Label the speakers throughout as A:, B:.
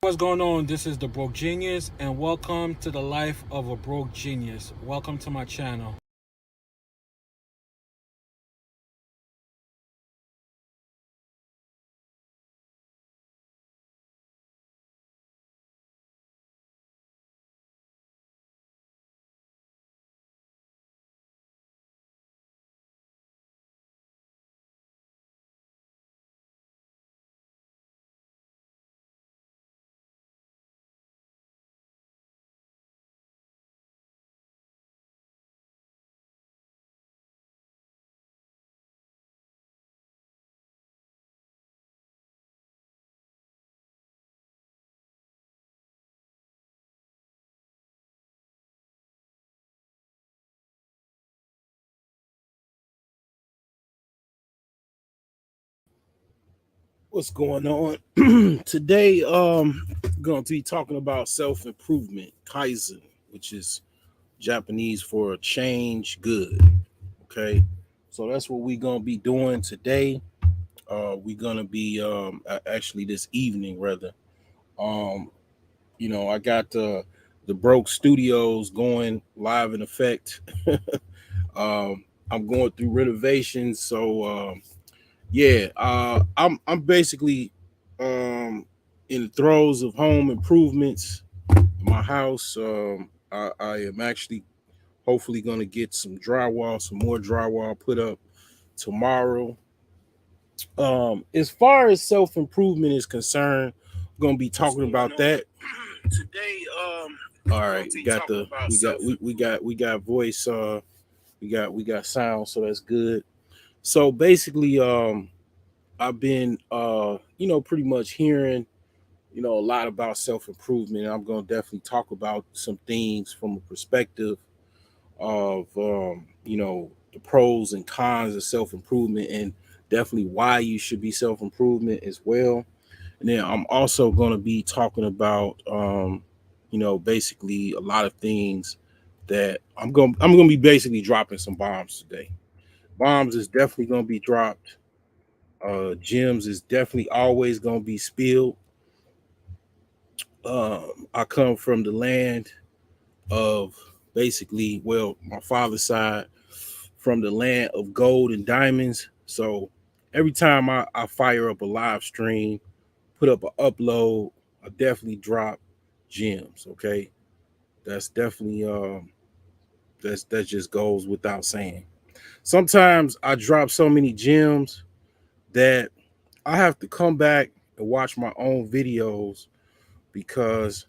A: What's going on? This is the Broke Genius, and welcome to the life of a broke genius. Welcome to my channel.
B: What's going on? Today, going to be talking about self-improvement, Kaizen, which is Japanese for change good. Okay. So that's what we're gonna be doing today. We're gonna be actually this evening rather. Um, I got the Broke Studios going live in effect. I'm going through renovations, so yeah, I'm basically in the throes of home improvements in my house. I am actually hopefully going to get some more drywall put up tomorrow. As far as self improvement is concerned, I'm going to be talking about that today. All right, we got voice. We got sound, so that's good. So basically, I've been pretty much hearing a lot about self-improvement. I'm going to definitely talk about some things from a perspective of the pros and cons of self-improvement, and definitely why you should be self-improvement as well. And then I'm also going to be talking about basically a lot of things that I'm going to be basically dropping some bombs today. Bombs is definitely going to be dropped. Gems is definitely always going to be spilled. I come from the land of basically, well, my father's side, from the land of gold and diamonds. So every time I fire up a live stream, put up an upload, I definitely drop gems. Okay, that's definitely that just goes without saying. Sometimes I drop so many gems that I have to come back and watch my own videos because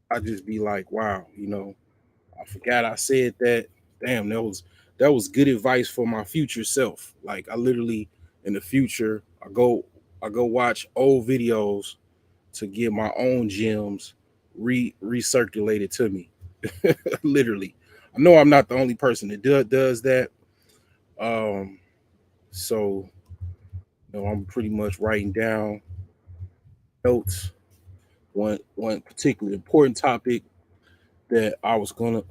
B: I just be like, wow, I forgot I said that. Damn, that was good advice for my future self. Like I literally in the future, I go watch old videos to get my own gems recirculated to me. Literally. I know I'm not the only person that does that. Um, so I'm pretty much writing down notes. One particularly important topic that I was gonna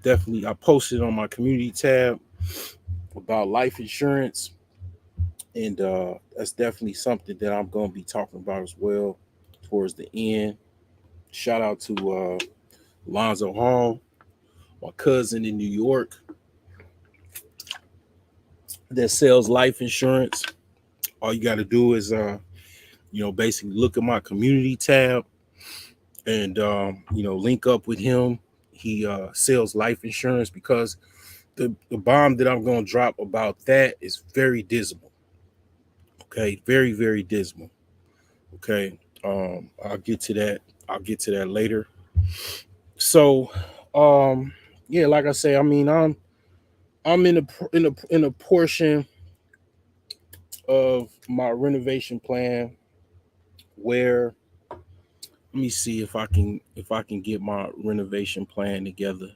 B: definitely I posted on my community tab about life insurance, and that's definitely something that I'm gonna be talking about as well towards the end. Shout out to Lonzo Hall, my cousin in New York that sells life insurance. All you got to do is basically look at my community tab and link up with him. He sells life insurance because the bomb that I'm going to drop about that is very dismal. Okay, very very dismal. Okay, I'll get to that. I'll get to that later. So, yeah, like I say, I mean, I'm in a portion of my renovation plan where let me see if I can get my renovation plan together.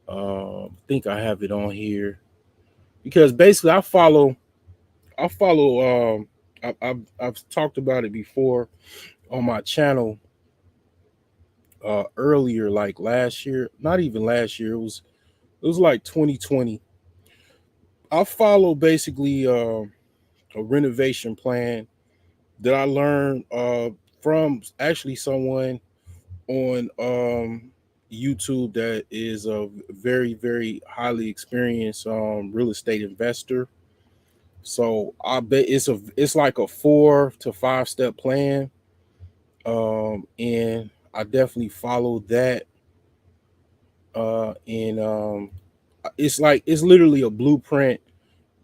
B: I think I have it on here because basically I follow I've talked about it before on my channel earlier, like last year, not even last year, it was like 2020. I follow basically a renovation plan that I learned from actually someone on YouTube that is a very very highly experienced real estate investor. So I bet it's like a 4 to 5 step plan, and I definitely follow that. And it's literally a blueprint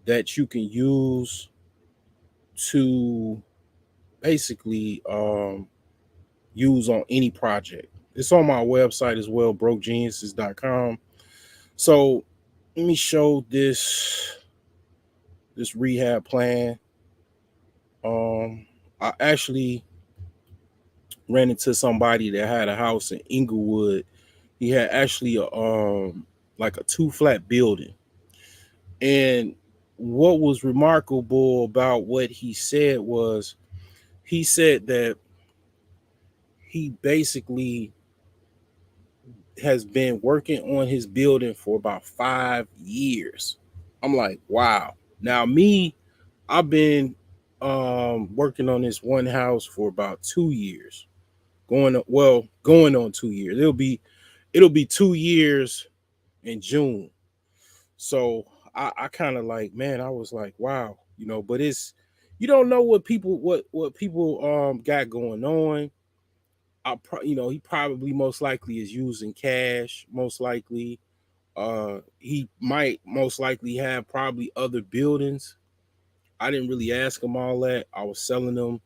B: that you can use to basically use on any project. It's on my website as well, brokegeniuses.com. So let me show this rehab plan. Um, I actually ran into somebody that had a house in Inglewood. He had actually a like a 2 flat building, and what was remarkable about what he said was he said that he basically has been working on his building for about 5 years. I'm like, wow. Now me, I've been working on this one house for about 2 years. Going on 2 years. It'll be 2 years in June. So I kind of like, man, I was like, wow, but it's you don't know what people got going on. He probably most likely is using cash, most likely. He might most likely have probably other buildings. I didn't really ask him all that. I was selling them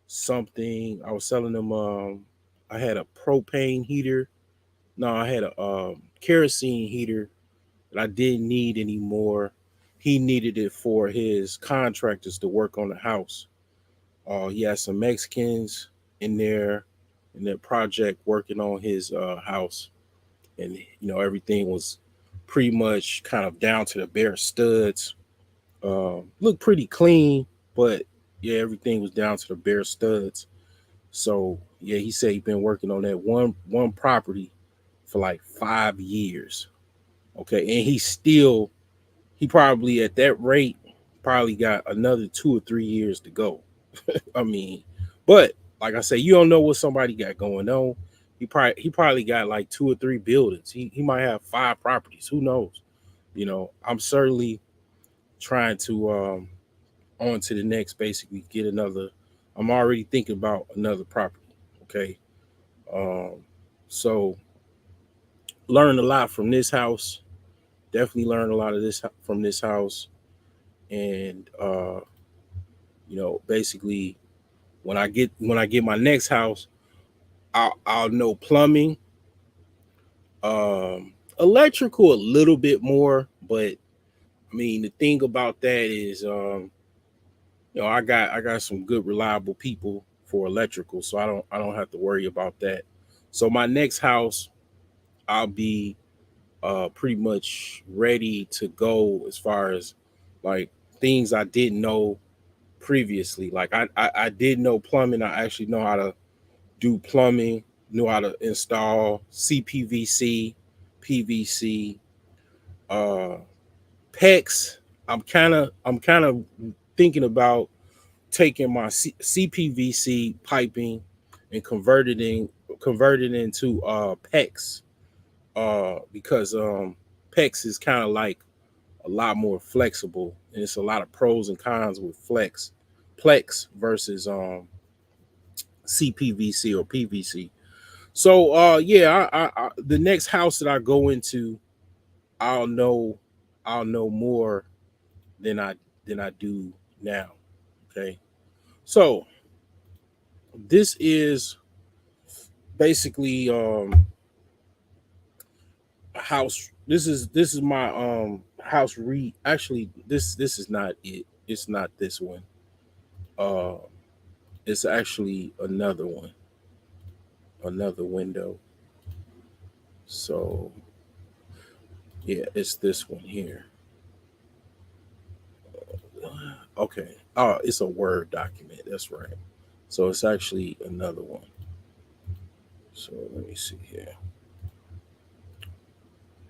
B: something. I was selling them I had a propane heater. No, I had a kerosene heater that I didn't need anymore. He needed it for his contractors to work on the house. He had some Mexicans in there in that project working on his house, and everything was pretty much kind of down to the bare studs. Looked pretty clean, but yeah, everything was down to the bare studs. So yeah, he said he'd been working on that one property for like 5 years. Okay, and he probably at that rate probably got another 2 or 3 years to go. I mean, but like I say, you don't know what somebody got going on. He probably got like 2 or 3 buildings. He might have 5 properties. Who knows? I'm certainly trying to on to the next, basically get another. I'm already thinking about another property. Okay. Um, so learned a lot from this house. Definitely learned a lot of this from this house. And basically when I get my next house, I'll know plumbing, electrical a little bit more, but I mean the thing about that is I got some good reliable people for electrical, so I don't have to worry about that. So my next house, I'll be pretty much ready to go as far as like things I didn't know previously. Like I did know plumbing. I actually know how to do plumbing, knew how to install CPVC, PVC, uh, PEX. I'm kind of thinking about taking my CPVC piping and converting into PEX, because PEX is kind of like a lot more flexible, and it's a lot of pros and cons with Plex versus CPVC or PVC. So yeah, the next house that I go into, I'll know I'll know more than I do now. Okay. So this is basically a house. This is my house re actually this is not it. It's not this one. Uh it's actually another one. Another window. So yeah, it's this one here. Okay. Oh, it's a Word document. That's right. So it's actually another one. So let me see here.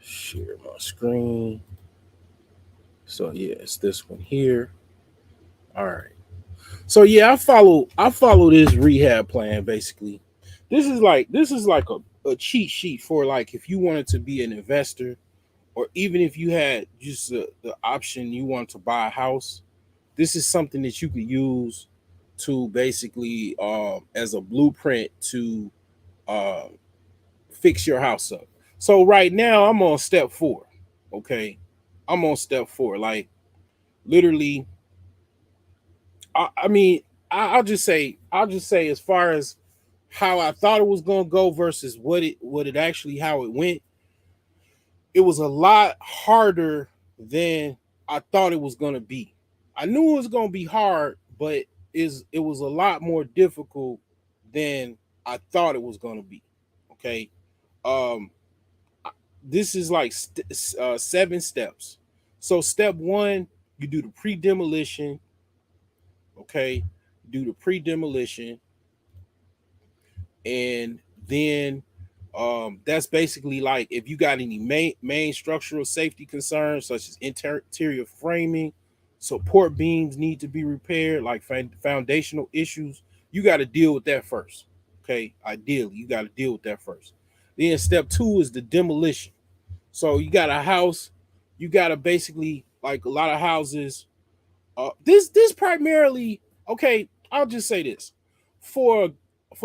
B: Share my screen. So yeah, it's this one here. All right. So yeah, I follow this rehab plan basically. This is like a cheat sheet for like if you wanted to be an investor, or even if you had just the option you want to buy a house. This is something that you could use to basically as a blueprint to uh, fix your house up. So right now I'm on step 4. Okay, I'm on step 4. Like literally, I mean, I'll just say as far as how I thought it was gonna go versus what it actually how it went. It was a lot harder than I thought it was gonna be. I knew it was gonna be hard, but it was a lot more difficult than I thought it was gonna be. Okay, um, this is like 7 steps. So step 1, you do the pre-demolition. Okay, do the pre-demolition, and then that's basically like if you got any main structural safety concerns such as interior framing, support beams need to be repaired, like foundational issues, you got to deal with that first. Okay, ideally you got to deal with that first. Then step 2 is the demolition. So you got a house, you got to basically, like a lot of houses, this primarily, okay, I'll just say this for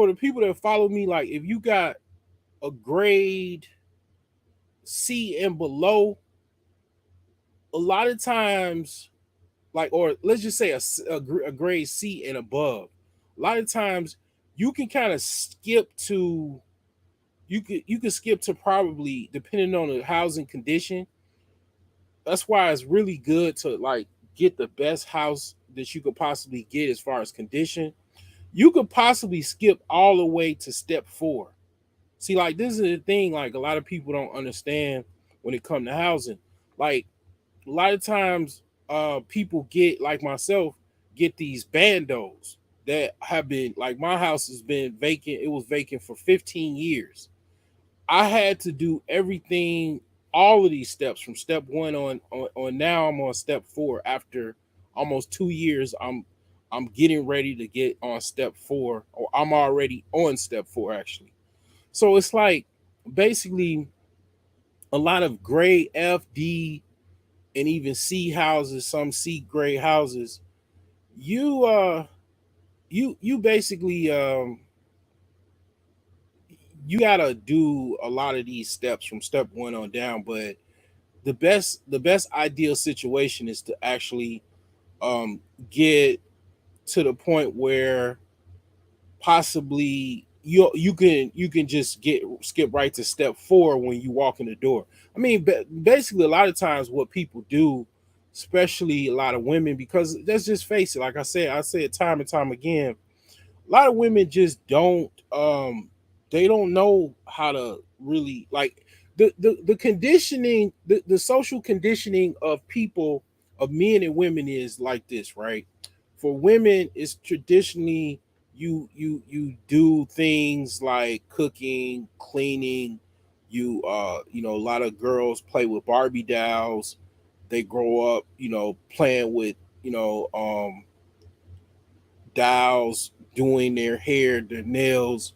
B: the people that follow me, like if you got a grade C and below, a lot of times, like, or let's just say a grade C and above, a lot of times you can kind of skip to you could skip to, probably depending on the housing condition. That's why it's really good to like get the best house that you could possibly get as far as condition. You could possibly skip all the way to step 4. See, like this is the thing, like a lot of people don't understand when it comes to housing. Like a lot of times people get like myself get these bandos that have been like my house has been vacant. It was vacant for 15 years. I had to do everything, all of these steps from step 1 on now I'm on step 4 after almost 2 years. I'm getting ready to get on step 4, or I'm already on step 4 actually. So it's like basically a lot of grade F, D, and even C houses, some C grade houses. you you basically you gotta do a lot of these steps from step one on down, but the best ideal situation is to actually um get to the point where possibly you can just get skip right to step four when you walk in the door. I mean, basically, a lot of times what people do, especially a lot of women, because let's just face it, like I say it time and time again, a lot of women just don't they don't know how to really like the conditioning, the social conditioning of people, of men and women, is like this, right? For women, it's traditionally you do things like cooking, cleaning. A lot of girls play with Barbie dolls. They grow up, playing with, you know um dolls, doing their hair, their nails.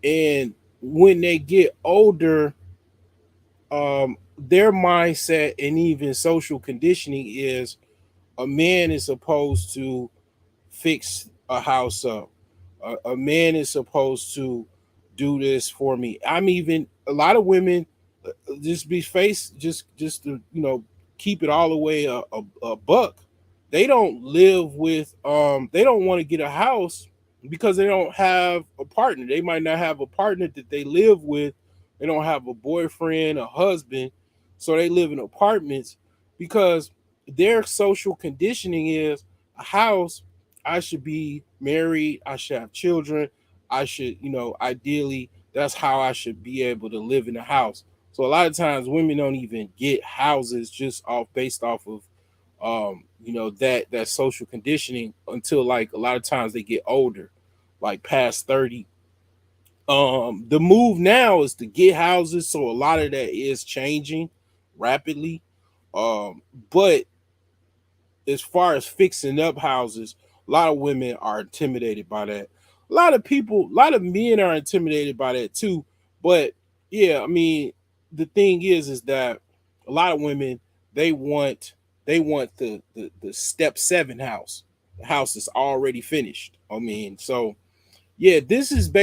B: And when they get older, their mindset and even social conditioning is a man is supposed to fix a house up. A man is supposed to do this for me. I'm even a lot of women, just be face just to keep it all the way a buck. They don't live with they don't want to get a house because they don't have a partner. They might not have a partner that they live with. They don't have a boyfriend, a husband, so they live in apartments because their social conditioning is a house. I should be married, I should have children, I should, ideally that's how I should be able to live in a house. So a lot of times women don't even get houses just off based off of that social conditioning until like a lot of times they get older, like past 30. The move now is to get houses, so a lot of that is changing rapidly. Um but as far as fixing up houses, a lot of women are intimidated by that. A lot of men are intimidated by that too. But yeah, I mean, the thing is that a lot of women, they want the step seven house. The house is already finished. I mean, so yeah, this is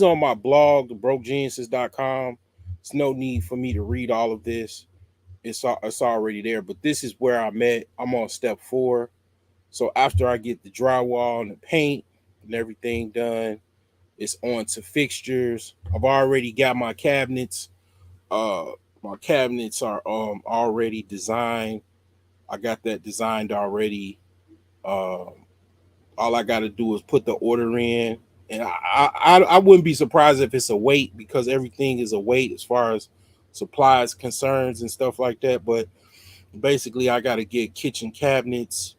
B: on my blog, thebrokegeniuses.com. It's no need for me to read all of this. It's already there. But this is where I'm at. I'm on step four. So after I get the drywall and the paint and everything done, it's on to fixtures. I've already got my cabinets. Uh, my cabinets are already designed. I got that designed already. Um, all I got to do is put the order in, and I wouldn't be surprised if it's a wait because everything is a wait as far as supplies concerns and stuff like that. But basically, I got to get kitchen cabinets,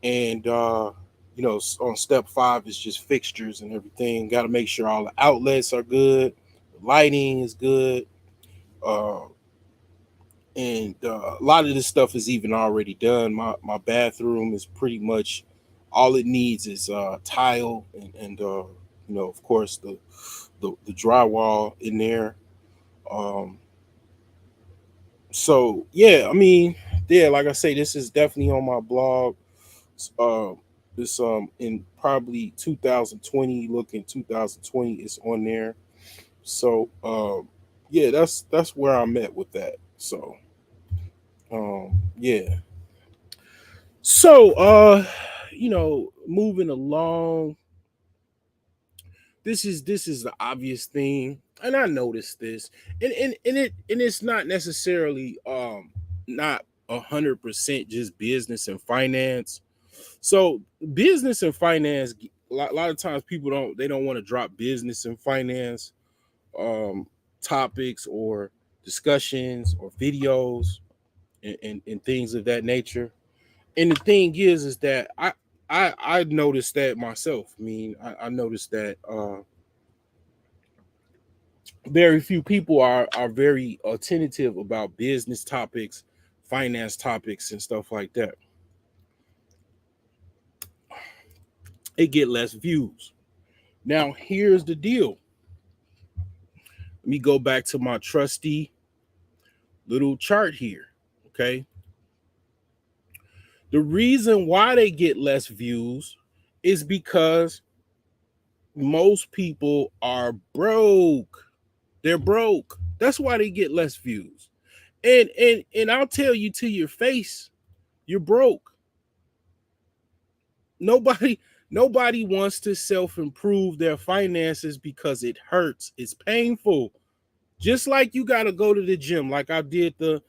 B: and on step five is just fixtures and everything. Got to make sure all the outlets are good, the lighting is good, uh, and a lot of this stuff is even already done. My bathroom is pretty much all it needs is tile and of course the drywall in there. Um, so yeah, I mean, yeah, like I say, this is definitely on my blog. Uh, this in probably 2020, looking 2020 is on there. So yeah, that's where I'm at with that. So yeah. So moving along, this is the obvious thing, and I noticed this, and it's not necessarily not 100% just business and finance. So business and finance, a lot of times people don't want to drop business and finance um topics or discussions or videos and things of that nature. And the thing is that I noticed that myself. I mean, I noticed that very few people are very attentive about business topics, finance topics, and stuff like that. It get less views. Now, here's the deal. Let me go back to my trusty little chart here. Okay. The reason why they get less views is because most people are broke. They're broke. That's why they get less views. And I'll tell you to your face, you're broke. Nobody nobody wants to self-improve their finances because it hurts. It's painful. Just like you got to go to the gym. Like I did a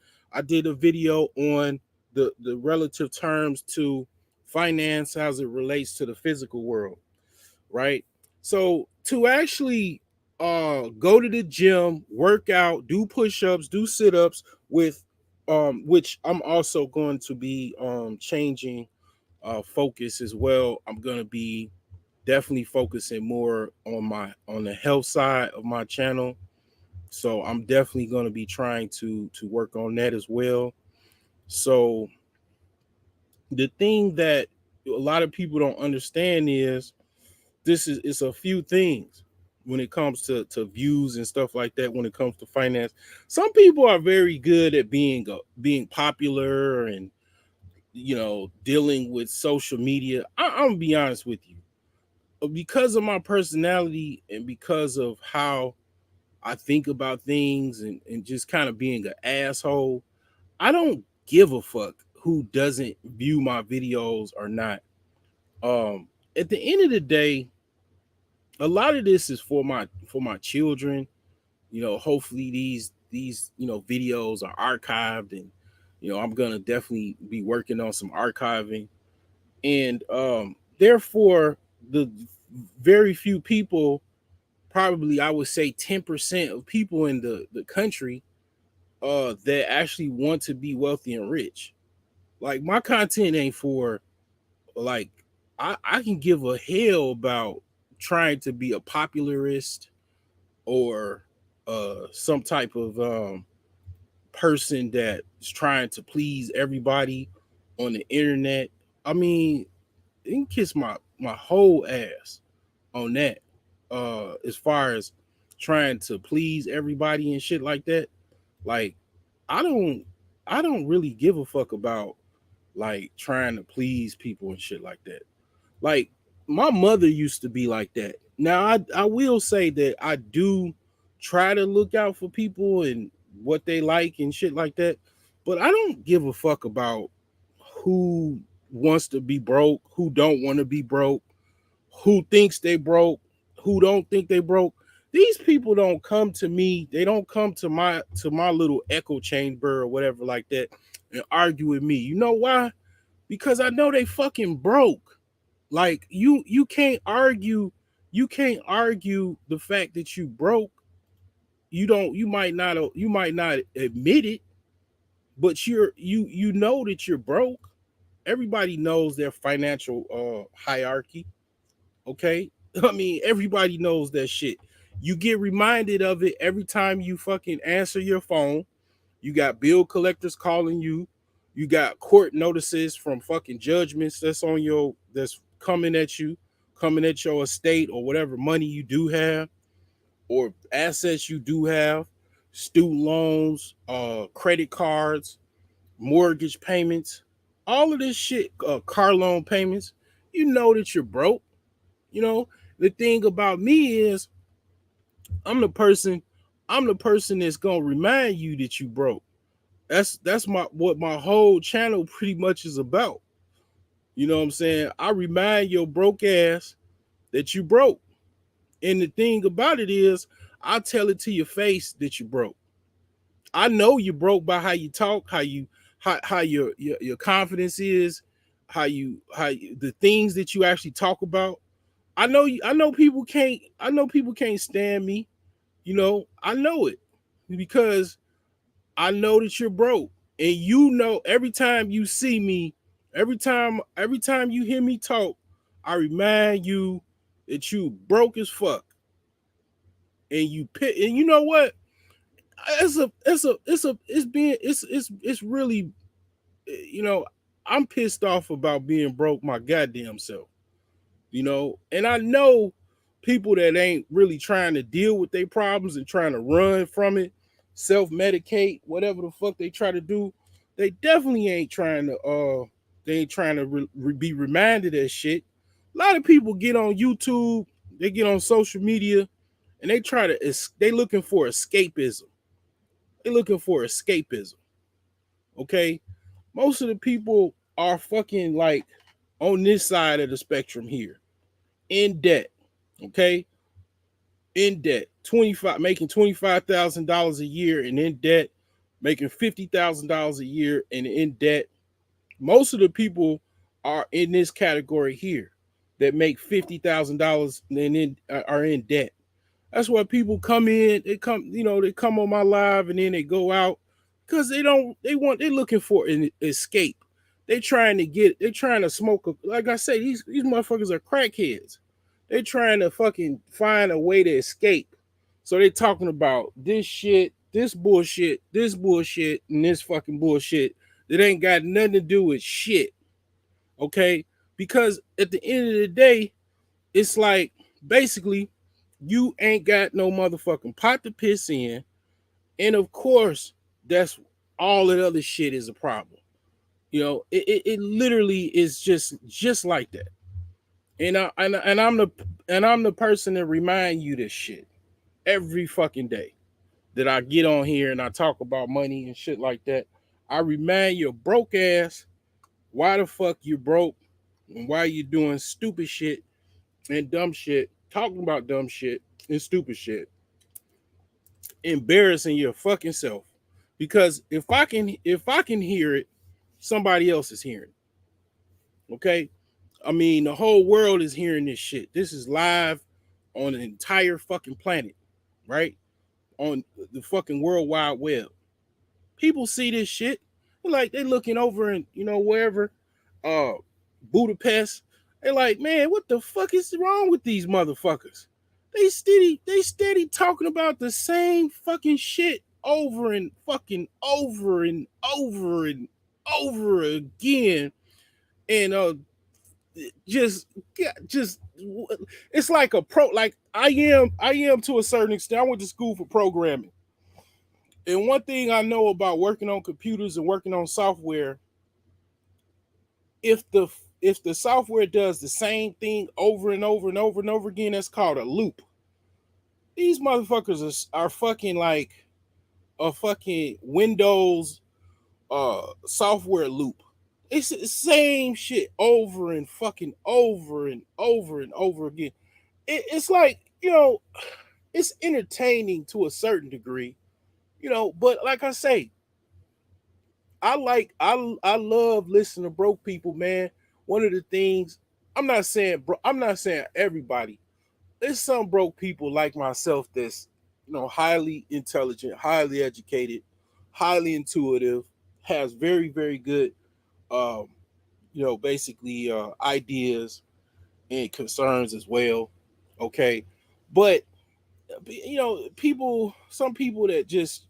B: video on the relative terms to finance as it relates to the physical world, right? So to actually go to the gym, work out, do push-ups, do sit-ups with which I'm also going to be changing focus as well. I'm going to be definitely focusing more on the health side of my channel. So I'm definitely going to be trying to work on that as well. So the thing that a lot of people don't understand is this is it's a few things when it comes to views and stuff like that. When it comes to finance, some people are very good at being popular and dealing with social media. I'm gonna be honest with you, because of my personality and because of how I think about things and just kind of being an asshole, I don't give a fuck who doesn't view my videos or not. At the end of the day, a lot of this is for my children. Hopefully these videos are archived, and I'm gonna definitely be working on some archiving, and therefore the very few people, probably I would say 10% of people in the country that actually want to be wealthy and rich. Like, my content ain't for, like, I can give a hell about trying to be a popularist or some type of person that's trying to please everybody on the internet. I mean, you can kiss my whole ass on that. As far as trying to please everybody and shit like that. Like, I don't I don't really give a fuck about like trying to please people and shit like that. Like, my mother used to be like that. Now I will say that I do try to look out for people and what they like and shit like that. But I don't give a fuck about who wants to be broke, who don't want to be broke, who thinks they broke, who don't think they broke. These people don't come to me. They don't come to my little echo chamber or whatever like that and argue with me. You know why? Because I know they fucking broke. Like, you can't argue the fact that you broke. You might not admit it, but you know that you're broke. Everybody knows their financial hierarchy. Okay. I mean, everybody knows that shit. You get reminded of it every time you fucking answer your phone. You got bill collectors calling you. You got court notices from fucking judgments that's coming at you, coming at your estate or whatever money you do have or assets you do have, student loans, credit cards, mortgage payments, all of this shit, car loan payments. You know that you're broke. You know, the thing about me is I'm the person I'm the person that's gonna remind you that you broke. That's what my whole channel pretty much is about. You know what I'm saying? I remind your broke ass that you broke. And the thing about it is, I tell it to your face that you broke. I know you broke by how you talk, how your confidence is, the things that you actually talk about. I know people can't stand me. I know it because I know that you're broke. And every time you see me, every time you hear me talk, I remind you that you broke as fuck. And you know what? It's really, you know, I'm pissed off about being broke my goddamn self. And I know people that ain't really trying to deal with their problems and trying to run from it, self-medicate, whatever the fuck they try to do. They definitely ain't trying to They ain't trying to be reminded of shit. A lot of people get on YouTube, they get on social media, and they try to they looking for escapism. They looking for escapism. Okay, most of the people are fucking like on this side of the spectrum here, in debt. Okay, in debt, 25 making $25,000 a year and in debt, making $50,000 a year and in debt. Most of the people are in this category here that make $50,000 and then are in debt. That's why people come in, they come on my live and then they go out because they're looking for an escape. They're trying to smoke like I say, these motherfuckers are crackheads. They're trying to fucking find a way to escape. So they're talking about this shit, this bullshit, and this fucking bullshit that ain't got nothing to do with shit. Okay? Because at the end of the day, it's like basically you ain't got no motherfucking pot to piss in. And of course, that's all that other shit is a problem. It literally is just like that. And I'm the person that remind you this shit every fucking day that I get on here and I talk about money and shit like that. I remind your broke ass why the fuck you broke and why you doing stupid shit and dumb shit, talking about dumb shit and stupid shit, embarrassing your fucking self. Because if I can hear it, somebody else is hearing it. Okay? I mean, the whole world is hearing this shit. This is live on the entire fucking planet, right? On the fucking World Wide Web. People see this shit. Like they looking over in, wherever, uh, Budapest. They're like, man, what the fuck is wrong with these motherfuckers? They steady talking about the same fucking shit over and fucking over and over and over again. And just it's like I am to a certain extent. I went to school for programming. And one thing I know about working on computers and working on software, if the software does the same thing over and over and over and over again, that's called a loop. These motherfuckers are fucking like a fucking Windows software loop. It's the same shit over and fucking over and over and over again. It's like, it's entertaining to a certain degree, but like I say, I love listening to broke people, man. One of the things I'm not saying everybody. There's some broke people like myself that's highly intelligent, highly educated, highly intuitive, has very very good um, basically ideas and concerns as well. Okay, but some people that just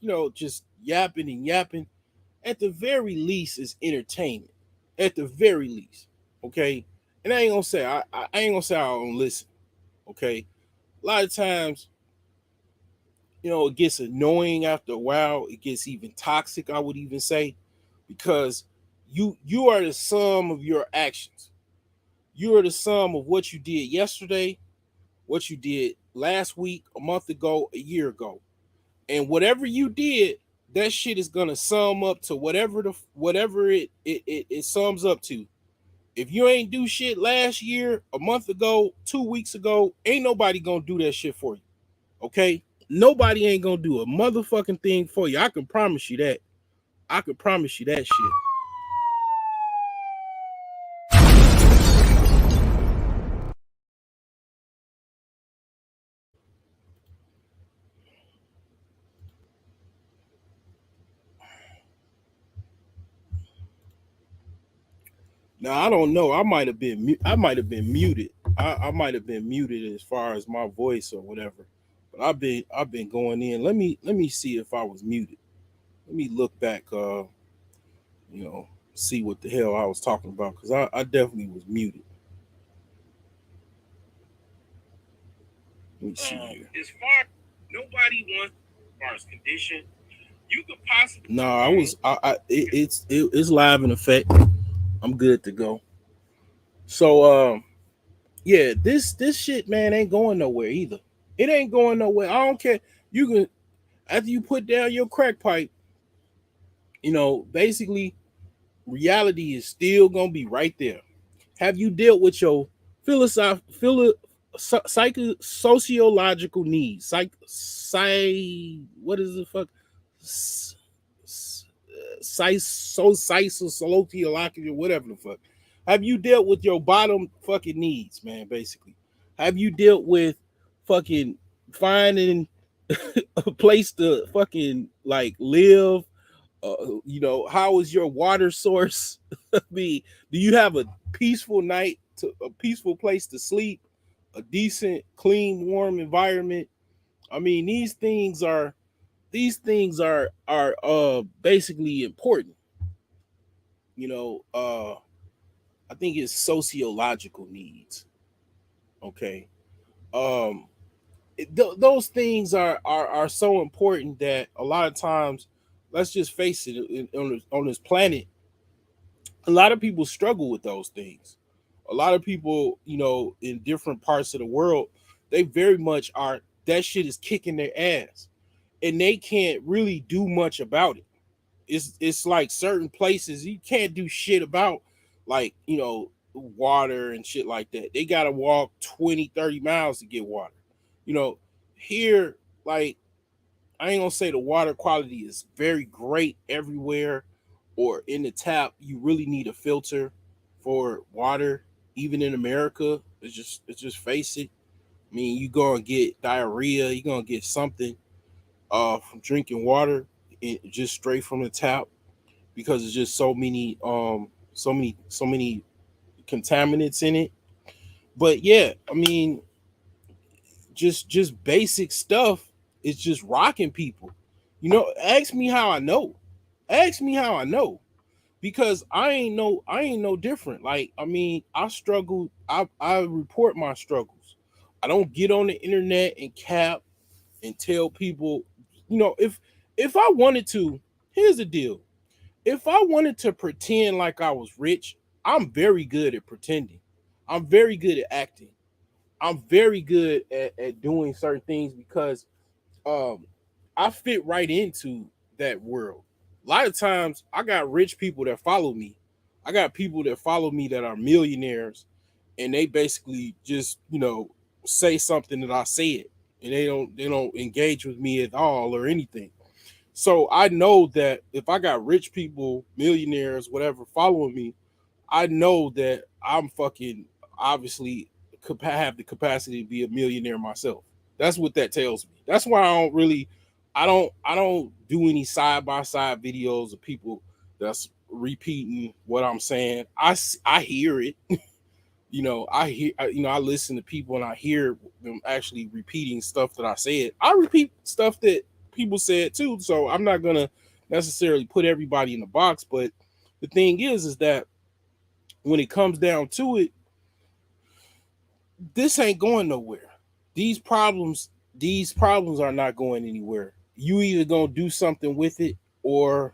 B: yapping and yapping, at the very least is entertainment. At the very least, okay. And I ain't gonna say I don't listen. Okay, a lot of times, it gets annoying after a while. It gets even toxic, I would even say, because you are the sum of your actions. You are the sum of what you did yesterday, what you did last week, a month ago, a year ago. And whatever you did, that shit is gonna sum up to whatever it sums up to. If you ain't do shit last year, a month ago, 2 weeks ago, ain't nobody gonna do that shit for you. Okay? Nobody ain't gonna do a motherfucking thing for you. I can promise you that. I can promise you that shit. Now I don't know. I might have been muted. I might have been muted as far as my voice or whatever. But I've been going in. Let me see if I was muted. Let me look back. You know, see what the hell I was talking about because I definitely was muted. Let me see here. As far nobody wants as far as condition, you could possibly. No, I was. It's live in effect. I'm good to go. So yeah, this shit, man, ain't going nowhere either. It ain't going nowhere. I don't care. You can after you put down your crack pipe, basically reality is still gonna be right there. Have you dealt with your psycho sociological needs? What is it? Fuck. Sociological, whatever the fuck. Have you dealt with your bottom fucking needs, man? Basically, have you dealt with fucking finding a place to fucking like live? How is your water source? I mean, do you have a peaceful night to a peaceful place to sleep, a decent, clean, warm environment? I mean, these things are basically important. You know, I think it's sociological needs. Okay. Um those things are so important that a lot of times, let's just face it, on this planet, a lot of people struggle with those things. A lot of people, in different parts of the world, they very much are, that shit is kicking their ass and they can't really do much about it. It's like certain places you can't do shit about, like, water and shit like that. They got to walk 20-30 miles to get water. You know, here, like, I ain't gonna say the water quality is very great everywhere or in the tap. You really need a filter for water, even in America. It's just face it. I mean, you gonna get diarrhea, you gonna get something from drinking water just straight from the tap, because it's just so many contaminants in it. But yeah, I mean, just basic stuff is just rocking people. Ask me how I know. Ask me how I know. Because I ain't no different. Like, I mean, I struggle. I report my struggles. I don't get on the internet and cap and tell people, if I wanted to, here's the deal. If I wanted to pretend like I was rich, I'm very good at pretending. I'm very good at acting. I'm very good at doing certain things because um I fit right into that world. A lot of times I got rich people that follow me. I got people that follow me that are millionaires, and they basically just, say something that I said, and they don't engage with me at all or anything. So I know that if I got rich people, millionaires, whatever, following me, I know that I'm fucking obviously have the capacity to be a millionaire myself. That's what that tells me. That's why I don't do any side by side videos of people that's repeating what I'm saying. I hear it. I listen to people and I hear them actually repeating stuff that I said. I repeat stuff that people said too. So I'm not gonna necessarily put everybody in the box, but the thing is that when it comes down to it, this ain't going nowhere. These problems, these problems are not going anywhere. You either gonna do something with it, or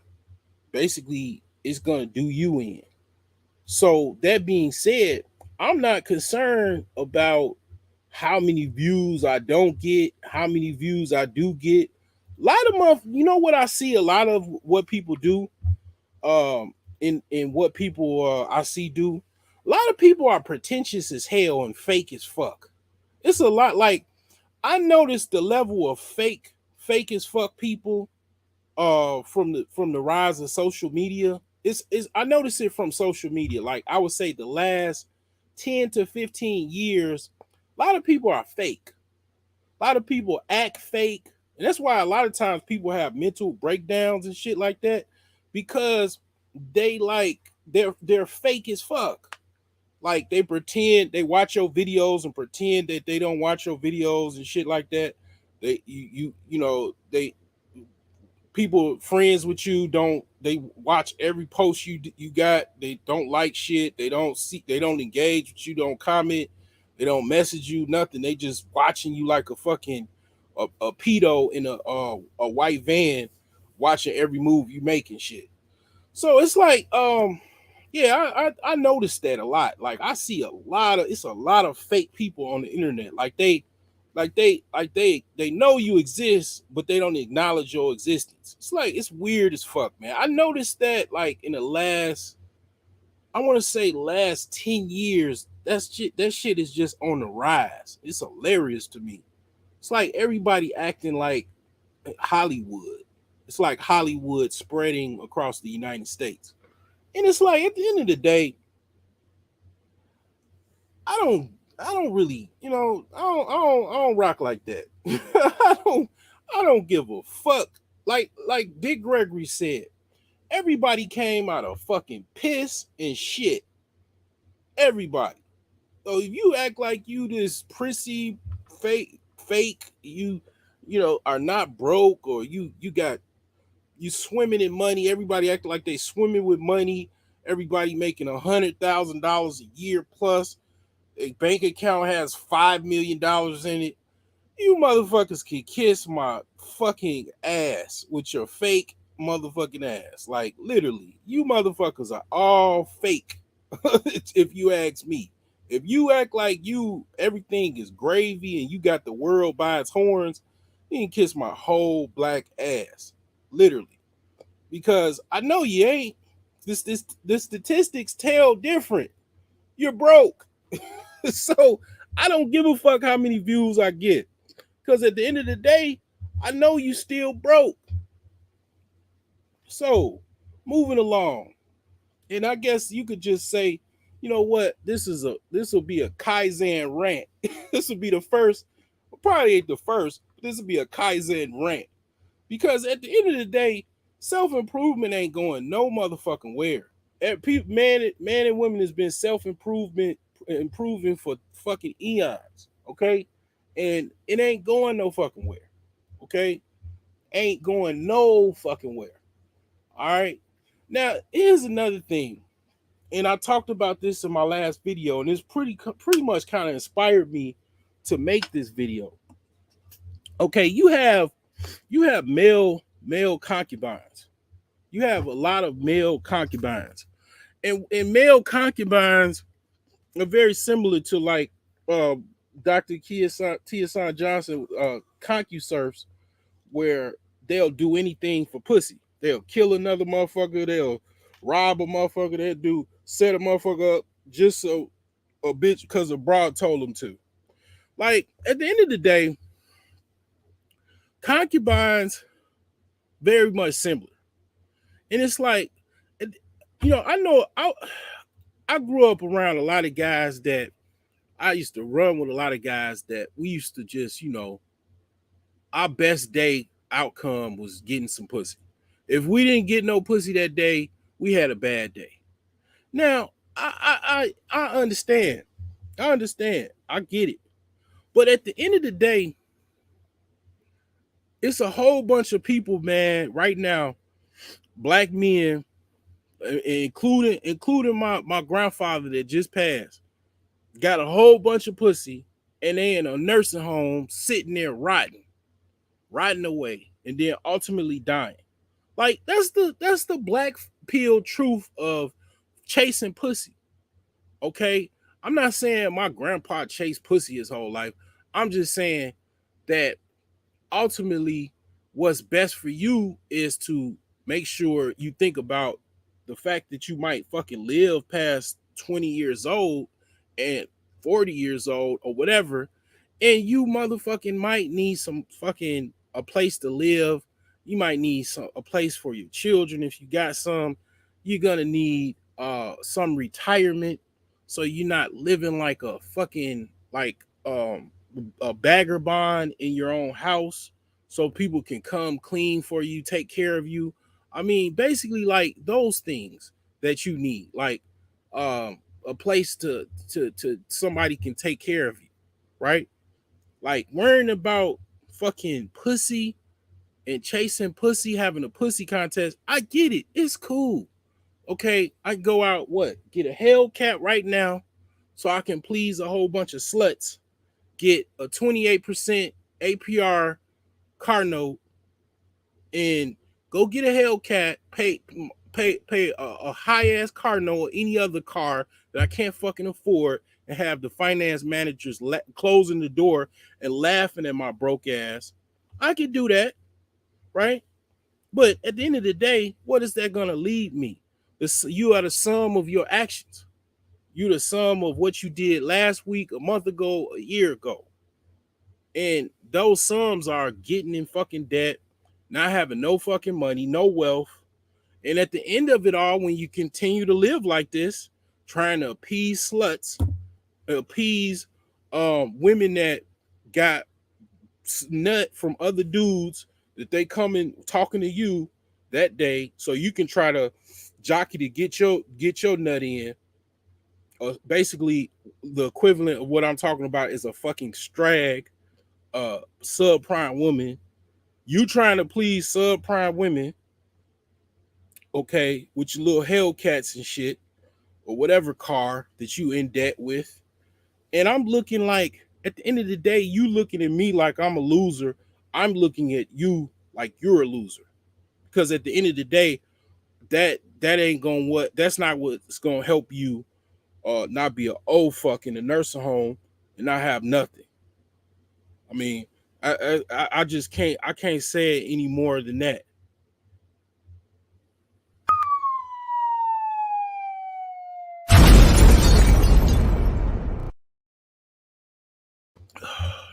B: basically it's gonna do you in. So that being said, I'm not concerned about how many views I don't get, how many views I do get. A lot of you know what I see, a lot of what people do, in what people I see do. A lot of people are pretentious as hell and fake as fuck. It's a lot. Like, I noticed the level of fake as fuck people from the rise of social media. Is I noticed it from social media. Like, I would say the last 10 to 15 years, a lot of people are fake. A lot of people act fake. And that's why a lot of times people have mental breakdowns and shit like that, because they're fake as fuck. Like, they pretend they watch your videos and pretend that they don't watch your videos and shit like that. They people friends with you don't, they watch every post you got. They don't like shit. They don't engage with you, don't comment, they don't message you, nothing. They just watching you like a fucking a pedo in a white van, watching every move you make and shit. So it's like, Yeah, I noticed that a lot. Like I see a lot of fake people on the internet. They know you exist, but they don't acknowledge your existence. It's like it's weird as fuck, man. I noticed that like in the last, I want to say last 10 years, that shit is just on the rise. It's hilarious to me. It's like everybody acting like Hollywood. It's like Hollywood spreading across the United States. And it's like at the end of the day, I don't I don't really, I don't rock like that. I don't give a fuck. Like Dick Gregory said, everybody came out of fucking piss and shit. Everybody. So if you act like you this prissy fake, are not broke, or you swimming in money. Everybody acting like they swimming with money. Everybody making $100,000 a year plus. A bank account has $5 million in it. You motherfuckers can kiss my fucking ass with your fake motherfucking ass. Like literally, you motherfuckers are all fake. If you ask me, if you act like you everything is gravy and you got the world by its horns, you can kiss my whole black ass. Literally, because I know you ain't. The statistics tell different. You're broke. So I don't give a fuck how many views I get. Because at the end of the day, I know you still broke. So moving along. And I guess you could just say, you know what, this will be a Kaizen rant. This will be the first, probably ain't the first, but this will be a Kaizen rant. Because at the end of the day, self-improvement ain't going no motherfucking where. Man and women has been self-improvement improving for fucking eons. Okay. And it ain't going no fucking where. Okay. Ain't going no fucking where. All right. Now, here's another thing. And I talked about this in my last video, and it's pretty much kind of inspired me to make this video. Okay, you have male concubines. You have a lot of male concubines. And male concubines are very similar to like uh Dr. Tia Johnson concuserfs, where they'll do anything for pussy. They'll kill another motherfucker, they'll rob a motherfucker, they'll set a motherfucker up just so a bitch because a broad told them to. Like at the end of the day, concubines very much similar. And it's like, I know I grew up around a lot of guys that I used to run with a lot of guys that we used to just, our best day outcome was getting some pussy. If we didn't get no pussy that day, we had a bad day. Now, I understand. I understand. I get it. But at the end of the day, it's a whole bunch of people, man, right now, black men, including my grandfather that just passed, got a whole bunch of pussy, and they in a nursing home sitting there rotting away, and then ultimately dying. Like that's the black pill truth of chasing pussy. Okay, I'm not saying my grandpa chased pussy his whole life. I'm just saying that ultimately what's best for you is to make sure you think about the fact that you might fucking live past 20 years old and 40 years old or whatever, and you motherfucking might need some fucking a place to live. You might need a place for your children if you got some. You're gonna need some retirement, so you're not living like a fucking a bagger bond in your own house, so people can come clean for you, take care of you. I mean, basically like those things that you need, like a place to somebody can take care of you, right? Like worrying about fucking pussy and chasing pussy, having a pussy contest. I get it. It's cool. Okay, I go out, get a Hellcat right now so I can please a whole bunch of sluts, get a 28% APR car note, and go get a Hellcat, pay a high ass car note or any other car that I can't fucking afford, and have the finance managers closing the door and laughing at my broke ass. I could do that, right? But at the end of the day, what is that gonna lead me? You are the sum of your actions. You the sum of what you did last week, a month ago, a year ago. And those sums are getting in fucking debt, not having no fucking money, no wealth. And at the end of it all, when you continue to live like this, trying to appease sluts, appease women that got nut from other dudes that they come in talking to you that day, so you can try to jockey to get your nut in. Basically, the equivalent of what I'm talking about is a fucking strag, subprime woman. You trying to please subprime women, okay, with your little Hellcats and shit, or whatever car that you in debt with. And I'm looking like, at the end of the day, you looking at me like I'm a loser. I'm looking at you like you're a loser. Because at the end of the day, that ain't gonna that's not what's gonna help you not be an old fuck in a nursing home and not have nothing. I mean, I just can't say it any more than that.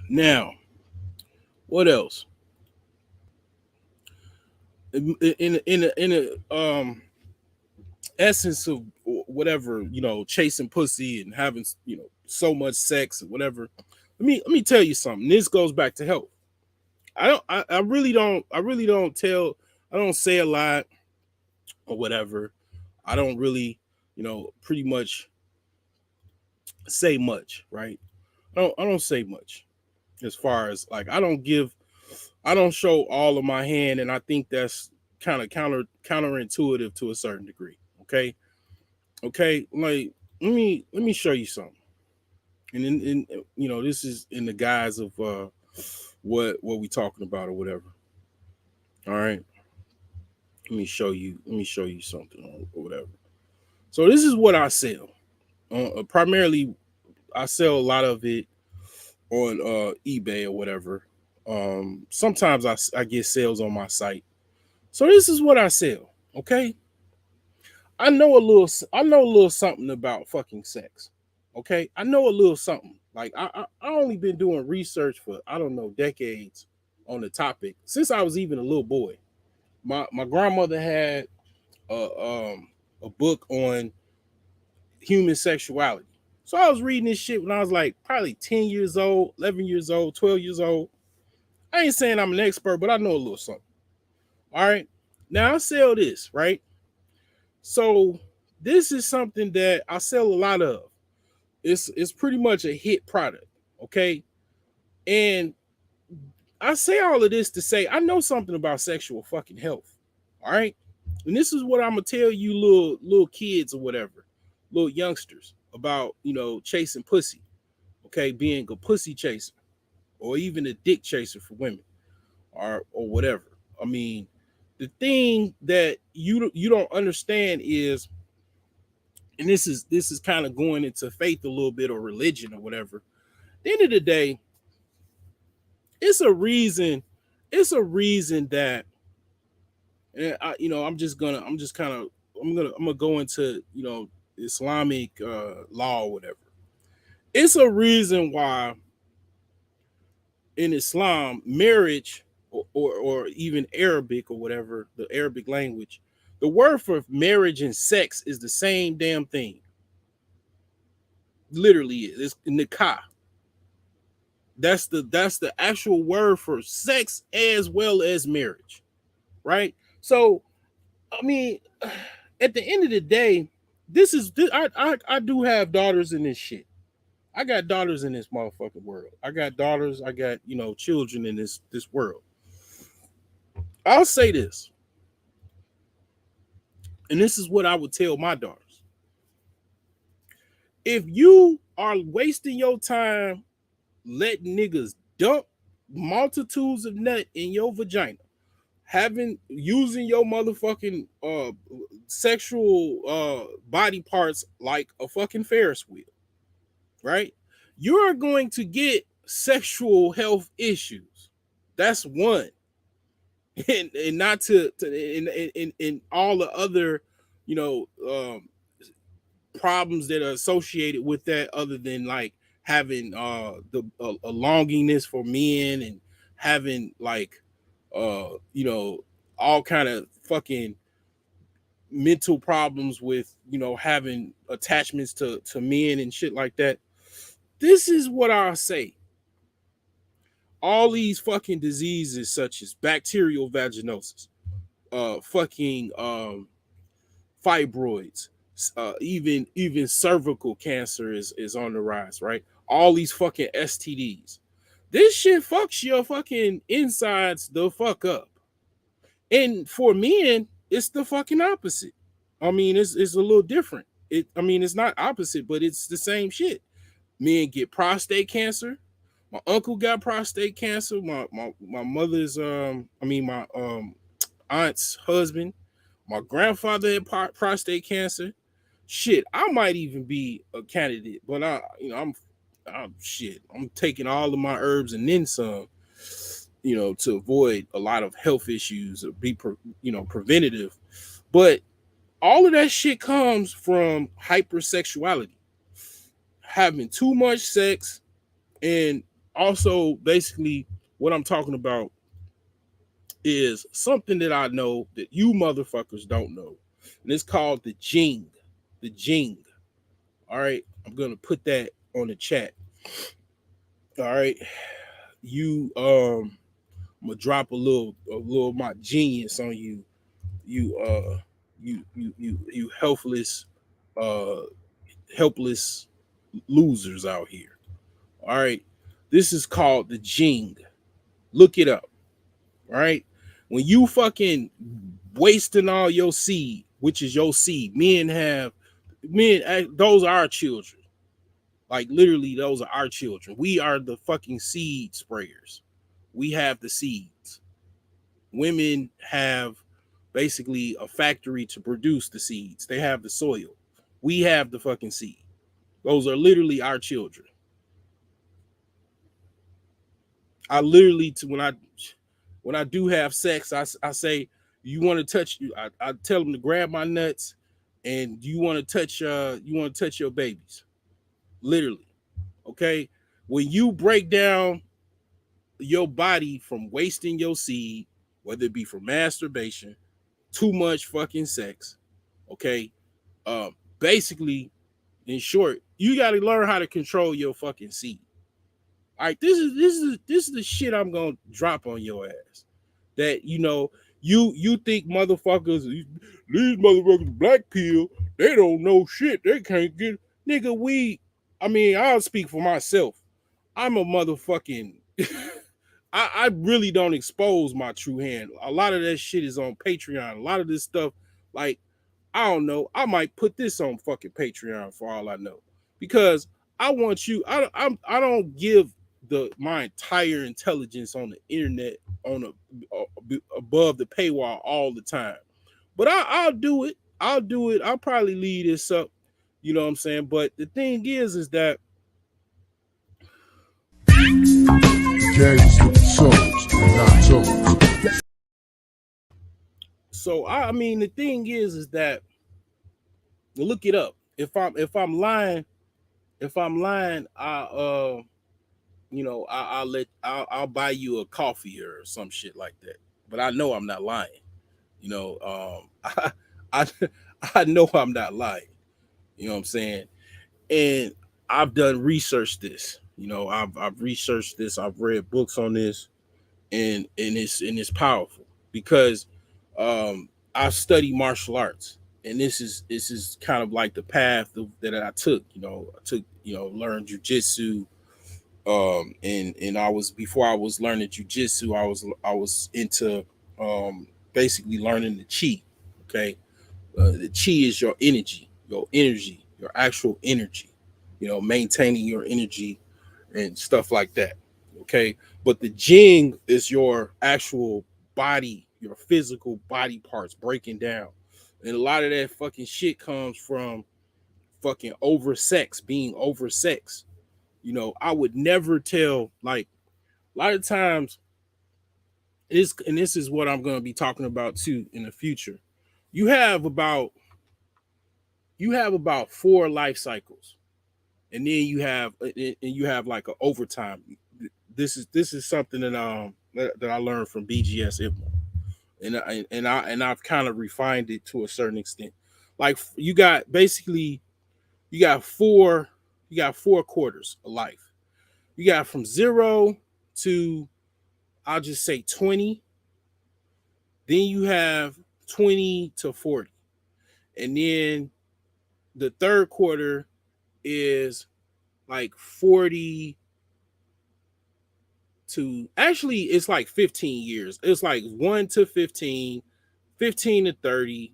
B: Now, what else? In a essence of whatever, chasing pussy and having so much sex or whatever. Let me tell you something. This goes back to health. I really don't say a lot or whatever. I don't really, pretty much say much, right? I don't say much as far as like I don't show all of my hand, and I think that's kind of counterintuitive to a certain degree. Okay, like let me show you something, and this is in the guise of what we talking about or whatever. All right, let me show you something or whatever. So this is what I sell. Primarily, I sell a lot of it on eBay or whatever. Sometimes I get sales on my site. So this is what I sell. Okay, I know a little something about fucking sex. Okay, I know a little something. Like I only been doing research for I don't know decades on the topic since I was even a little boy. My grandmother had a book on human sexuality. So I was reading this shit when I was like probably 10 years old, 11 years old, 12 years old. I ain't saying I'm an expert, but I know a little something. All right. Now I sell this, right? So this is something that I sell a lot of. It's pretty much a hit product. Okay. And I say all of this to say I know something about sexual fucking health. All right. And this is what I'm gonna tell you little kids or whatever, little youngsters about, chasing pussy. Okay, being a pussy chaser or even a dick chaser for women or whatever. I mean, the thing that you don't understand is, and this is kind of going into faith a little bit or religion or whatever. At the end of the day, it's a reason. It's a reason that, and I'm gonna go into Islamic law or whatever. It's a reason why in Islam, marriage or even Arabic or whatever, the Arabic language, the word for marriage and sex is the same damn thing. Literally, it's nikah. That's the actual word for sex as well as marriage, right? So, I mean, at the end of the day, I do have daughters in this shit. I got daughters in this motherfucking world. I got daughters. I got children in this world. I'll say this, and this is what I would tell my daughters: if you are wasting your time letting niggas dump multitudes of nut in your vagina, having using your motherfucking sexual body parts like a fucking Ferris wheel, right? You're going to get sexual health issues. That's one. And not to in all the other, you know, problems that are associated with that, other than like having a longingness for men, and having like you know, all kind of fucking mental problems with, you know, having attachments to men and shit like that. This is what I say. All these fucking diseases such as bacterial vaginosis, fucking fibroids, even cervical cancer is on the rise, right? All these fucking STDs. This shit fucks your fucking insides the fuck up. And for men, it's the fucking opposite. I mean, it's a little different. I mean, it's not opposite, but it's the same shit. Men get prostate cancer. My uncle got prostate cancer. My mother's my aunt's husband. My grandfather had prostate cancer. Shit, I might even be a candidate, but I'm shit. I'm taking all of my herbs and then some, you know, to avoid a lot of health issues or be, preventative. But all of that shit comes from hypersexuality, having too much sex, and also basically what I'm talking about is something that I know that you motherfuckers don't know, and it's called the jing. The jing. All right, I'm gonna put that on the chat. All right, you I'm gonna drop a little of my genius on you, you you uh helpless losers out here. All right, this is called the jing. Look it up. All right, when you fucking wasting all your seed, which is your seed, those are our children. Like literally, those are our children. We are the fucking seed sprayers. We have the seeds. Women have basically a factory to produce the seeds. They have the soil. We have the fucking seed. Those are literally our children. I literally, when I do have sex, I say, you want to touch you. I tell them to grab my nuts, and you want to touch your babies. Literally. Okay. When you break down your body from wasting your seed, whether it be from masturbation, too much fucking sex, okay, basically, in short, you got to learn how to control your fucking seed. All right, this is the shit I'm gonna drop on your ass. That, you know, you think motherfuckers, these motherfuckers black pill, they don't know shit. They can't get, nigga. I mean, I'll speak for myself. I'm a motherfucking. I really don't expose my true hand. A lot of that shit is on Patreon. A lot of this stuff, like, I don't know. I might put this on fucking Patreon for all I know, because I want you. I don't give my entire intelligence on the internet on above the paywall all the time. But I'll do it. I'll do it. I'll probably leave this up. You know what I'm saying? But the thing is that
C: Games with the souls, not toes.
B: I mean, the thing is that, look it up. If I'm lying, I'll buy you a coffee or some shit like that. But I know I'm not lying. You know, I I know I'm not lying. You know what I'm saying? And I've done research this. You know, I've researched this. I've read books on this, and it's powerful because I've studied martial arts, and this is kind of like the path that I took. You know, learned jujitsu, and I was, before I was learning jujitsu, I was into basically learning the chi. Okay, the chi is your actual energy. You know, maintaining your energy and stuff like that. Okay, but the jing is your actual body your physical body parts breaking down. And a lot of that fucking shit comes from fucking oversex, being oversex. You know, I would never tell, like, a lot of times this is what I'm going to be talking about too in the future. You have about 4 life cycles, and then you have like an overtime. This is something that I learned from BGS IPMO, and I've kind of refined it to a certain extent. Like you got four quarters of life. You got from 0 to, I'll just say, 20. Then you have 20 to 40. And then the third quarter is like 40 to, actually it's like 15 years. It's like 1 to 15, 15 to 30.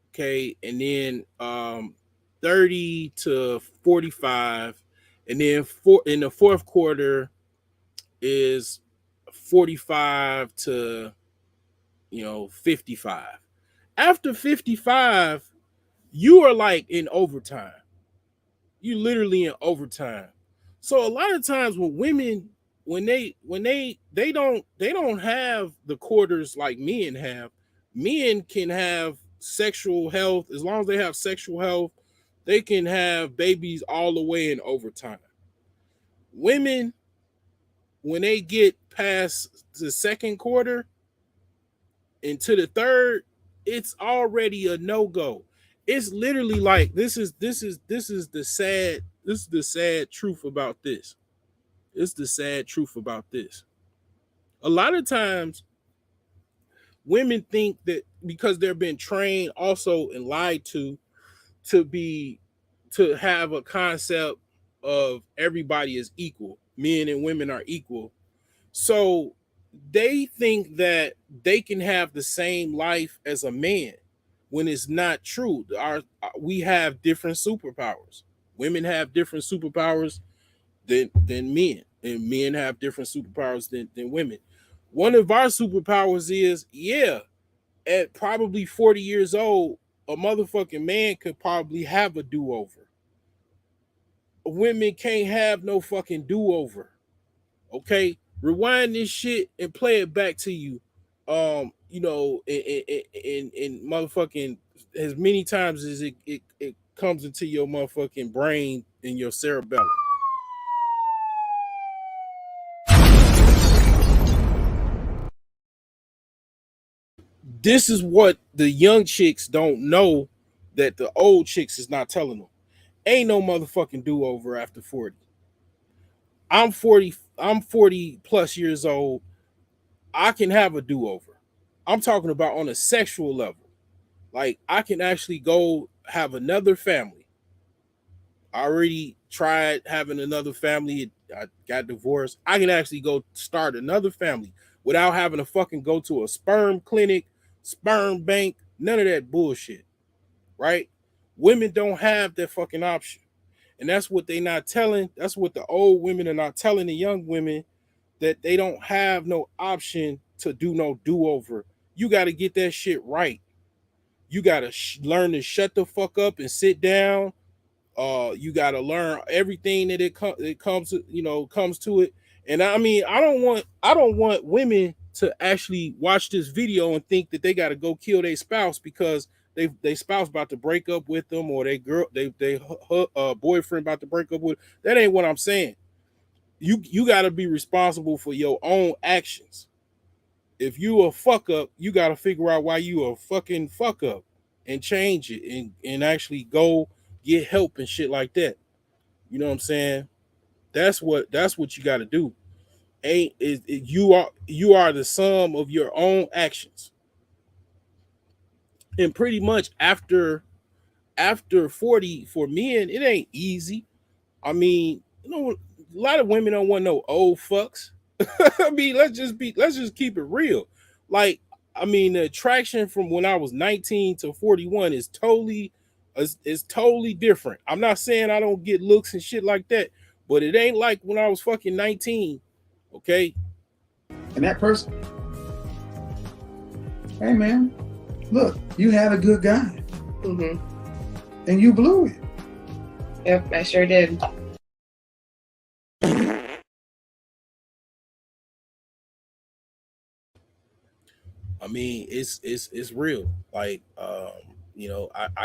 B: Okay. And then 30 to 45. And then in the fourth quarter is 45 to 55. After 55, you are like in overtime. You literally in overtime. So a lot of times with women, when they don't have the quarters like men have. Men can have sexual health. As long as they have sexual health, they can have babies all the way in overtime. Women, when they get past the second quarter into the third, it's already a no-go. It's literally like this is the sad truth about this. It's the sad truth about this. A lot of times women think that because they're being trained also and lied to have a concept of everybody is equal. Men and women are equal. So they think that they can have the same life as a man when it's not true. We have different superpowers. Women have different superpowers than men, and men have different superpowers than women. One of our superpowers is, at probably 40 years old, a motherfucking man could probably have a do-over. Women can't have no fucking do-over. Okay? Rewind this shit and play it back to you. In motherfucking as many times as it comes into your motherfucking brain and your cerebellum. This is what the young chicks don't know that the old chicks is not telling them. Ain't no motherfucking do-over after 40. I'm 40 plus years old. I can have a do-over. I'm talking about on a sexual level. Like, I can actually go have another family. I already tried having another family. I got divorced. I can actually go start another family without having to fucking go to a sperm clinic, sperm bank, none of that bullshit, right? Women don't have that fucking option. And that's what they not telling. That's what the old women are not telling the young women, that they don't have no option to do no do-over. You got to get that shit right. You got to learn to shut the fuck up and sit down. You got to learn everything that it comes to it. And I mean, I don't want women to actually watch this video and think that they got to go kill their spouse because they spouse about to break up with them, or they boyfriend about to break up with. That ain't what I'm saying. You got to be responsible for your own actions. If you a fuck up, you got to figure out why you a fucking fuck up and change it and actually go get help and shit like that. You know what I'm saying? That's what you got to do. You are the sum of your own actions. And pretty much after 40 for men, it ain't easy. I mean, a lot of women don't want no old fucks. I mean, let's just keep it real. Like, I mean, the attraction from when I was 19 to 41 is totally different. I'm not saying I don't get looks and shit like that, but it ain't like when I was fucking 19. Okay.
D: And that person Hey man, look, you had a good guy
E: Mm-hmm.
D: and you blew it.
E: Yep, I sure did.
B: I mean, it's real. Like, I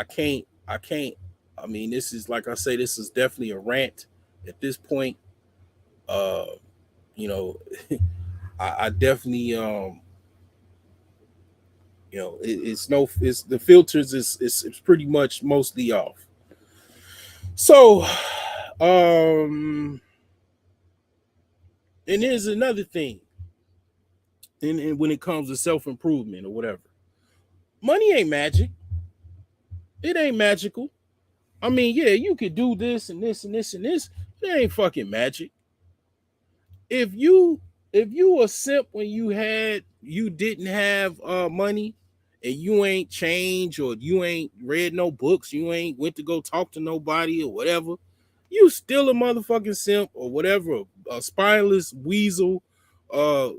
B: can't. I mean, this is like I say, this is definitely a rant at this point. Uh, you know, I definitely it's no, it's the filters is pretty much mostly off. So, and there's another thing, and when it comes to self improvement or whatever, money ain't magic. It ain't magical. I mean, yeah, you could do this and this and this and this. It ain't fucking magic. If you a simp when you didn't have money and you ain't changed or you ain't read no books, you ain't went to go talk to nobody or whatever, you still a motherfucking simp or whatever, a spineless weasel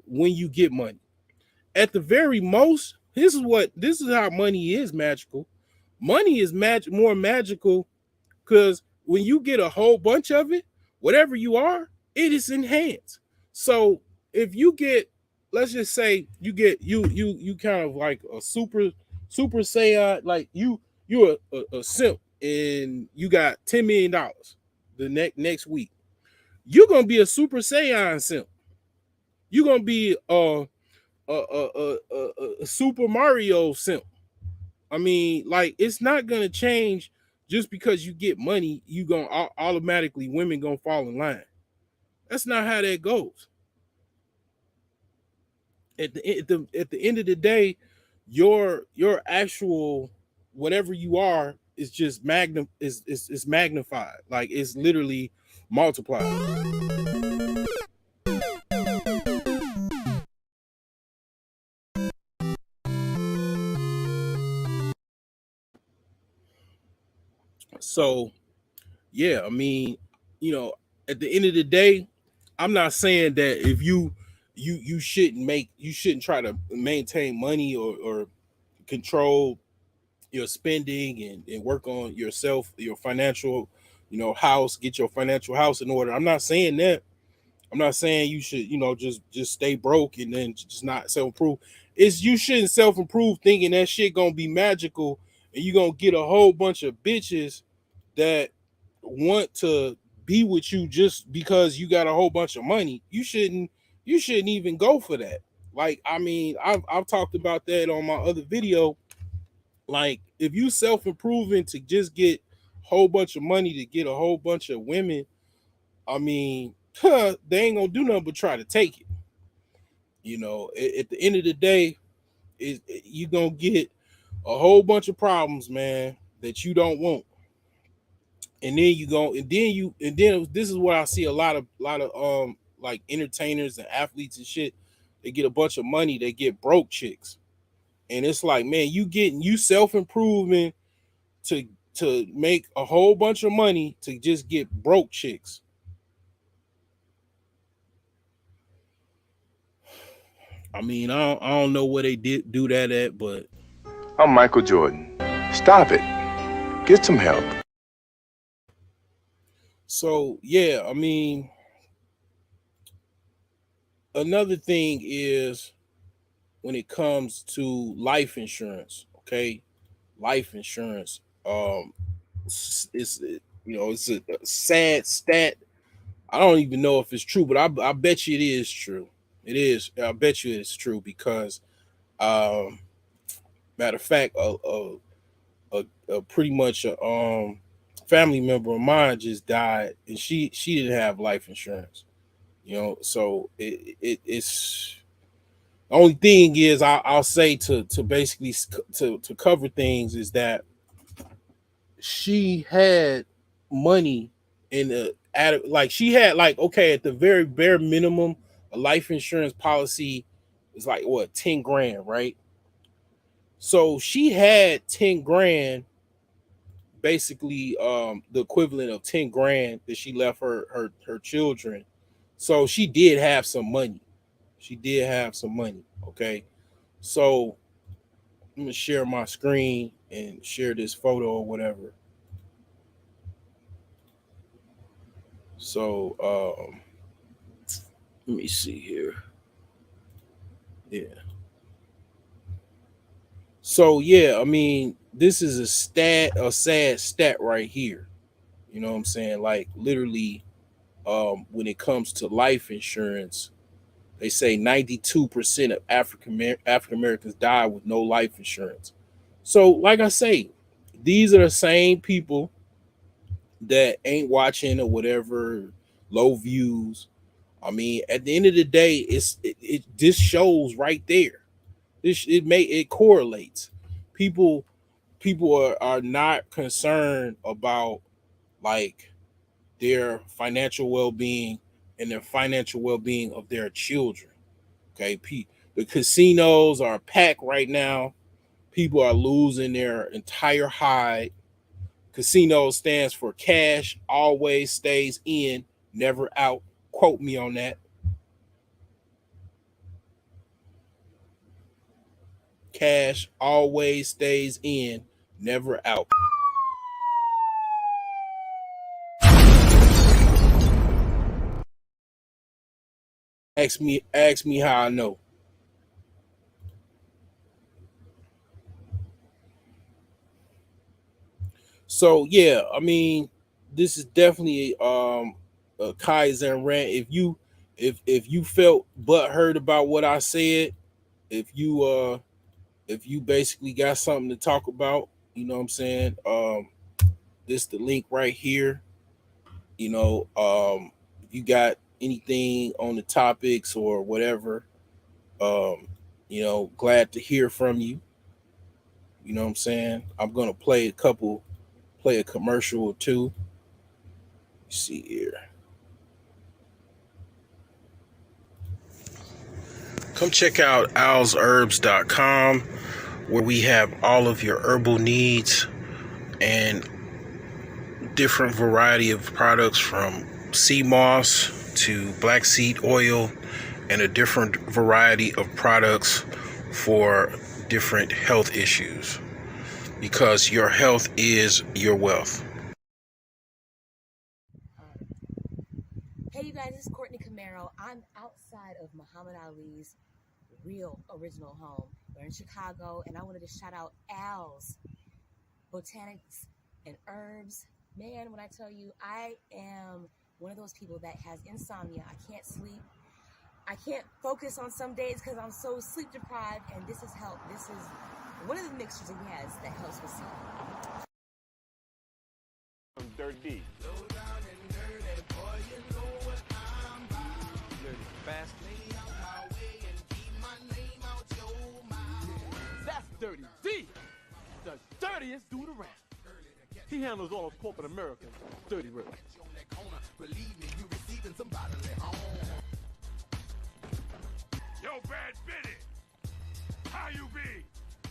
B: when you get money. At the very most, this is how money is magical. Money is more magical because when you get a whole bunch of it, whatever you are, it is enhanced. So if you get, let's just say you get you kind of like a super saiyan, like you're a simp and you got $10 million the next week. You're gonna be a super saiyan simp. You're gonna be a Super Mario simp. I mean, like, it's not gonna change just because you get money. You gonna automatically women gonna fall in line. That's not how that goes. At the end of the day, your actual whatever you are is just is magnified. Like, it's literally multiplied. So yeah, I mean, you know, at the end of the day, I'm not saying that if you shouldn't try to maintain money or control your spending and work on yourself, your financial, house, get your financial house in order. I'm not saying that. I'm not saying you should, just stay broke and then just not self improve. It's you shouldn't self improve thinking that shit gonna be magical and you gonna get a whole bunch of bitches that want to be with you just because you got a whole bunch of money. You shouldn't even go for that. Like, I mean, I've talked about that on my other video. Like, if you self-improving to just get a whole bunch of money to get a whole bunch of women, I mean, they ain't gonna do nothing but try to take it. At the end of the day, you gonna get a whole bunch of problems, man, that you don't want. And then you go, and then this is what I see a lot of like entertainers and athletes and shit. They get a bunch of money, they get broke chicks. And it's like, man, you self-improving to make a whole bunch of money to just get broke chicks. I mean, I don't know where they did do that at, but
F: I'm Michael Jordan. Stop it. Get some help.
B: so yeah, I mean, another thing is when it comes to life insurance, okay? Life insurance. It's a sad stat. I don't even know if it's true, but I bet you it is true. It is. I bet you it's true because, um, matter of fact, a pretty much a family member of mine just died, and she didn't have life insurance. So it's the only thing is I'll say to basically to cover things is that she had money in the like she had like, okay, at the very bare minimum, a life insurance policy is like what, 10 grand, right? So she had 10 grand, basically the equivalent of 10 grand that she left her children. So she did have some money. She did have some money, okay? So gonna share my screen and share this photo or whatever. So let me see here. Yeah. So yeah, I mean, this is a sad stat right here. You know what I'm saying? Like literally, when it comes to life insurance, they say 92% of African Americans die with no life insurance. So, like I say, these are the same people that ain't watching or whatever, low views. I mean, at the end of the day, this shows right there. It correlates. People are not concerned about like their financial well-being and their financial well-being of their children. Okay, the casinos are packed right now. People are losing their entire hide. Casino stands for cash always stays in, never out. Quote me on that. Cash always stays in, never out. Ask me how I know. So yeah, I mean, this is definitely a Kaizen Rant. If you felt butthurt about what I said, if you basically got something to talk about, you know what I'm saying? This the link right here. You know, if you got anything on the topics or whatever, you know, glad to hear from you. You know what I'm saying? I'm gonna play a commercial or two. Let's see here. Come check out owlsherbs.com where we have all of your herbal needs and different variety of products from sea moss to black seed oil and a different variety of products for different health issues, because your health is your wealth.
G: Hey you guys, this is Courtney Camaro. I'm outside of Muhammad Ali's real original home. We're in Chicago, and I wanted to shout out Al's Botanics and Herbs. Man, when I tell you, I am one of those people that has insomnia. I can't sleep. I can't focus on some days because I'm so sleep deprived, and this has helped. This is one of the mixtures he has that helps with sleep.
H: Dirty. Fast. That's Dirty D. The dirtiest do the rest. He handles all of corporate America's dirty work.
I: Yo, Bad Bitty, how you be?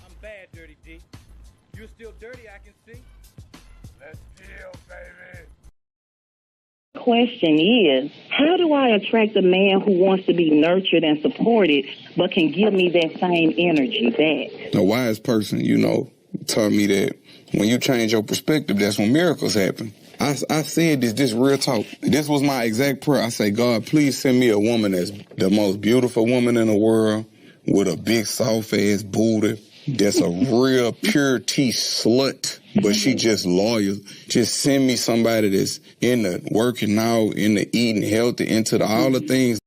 J: I'm bad, Dirty D. You're still dirty, I can see.
I: Let's deal, baby.
K: Question is, how do I attract a man who wants to be nurtured and supported but can give me that same energy back?
L: A wise person, you know, taught me that when you change your perspective, that's when miracles happen. I said this real talk. This was my exact prayer. I say, God, please send me a woman that's the most beautiful woman in the world with a big soft ass booty. That's a real pure tea slut, but she just loyal. Just send me somebody that's in the working out, in the eating healthy, into all the things.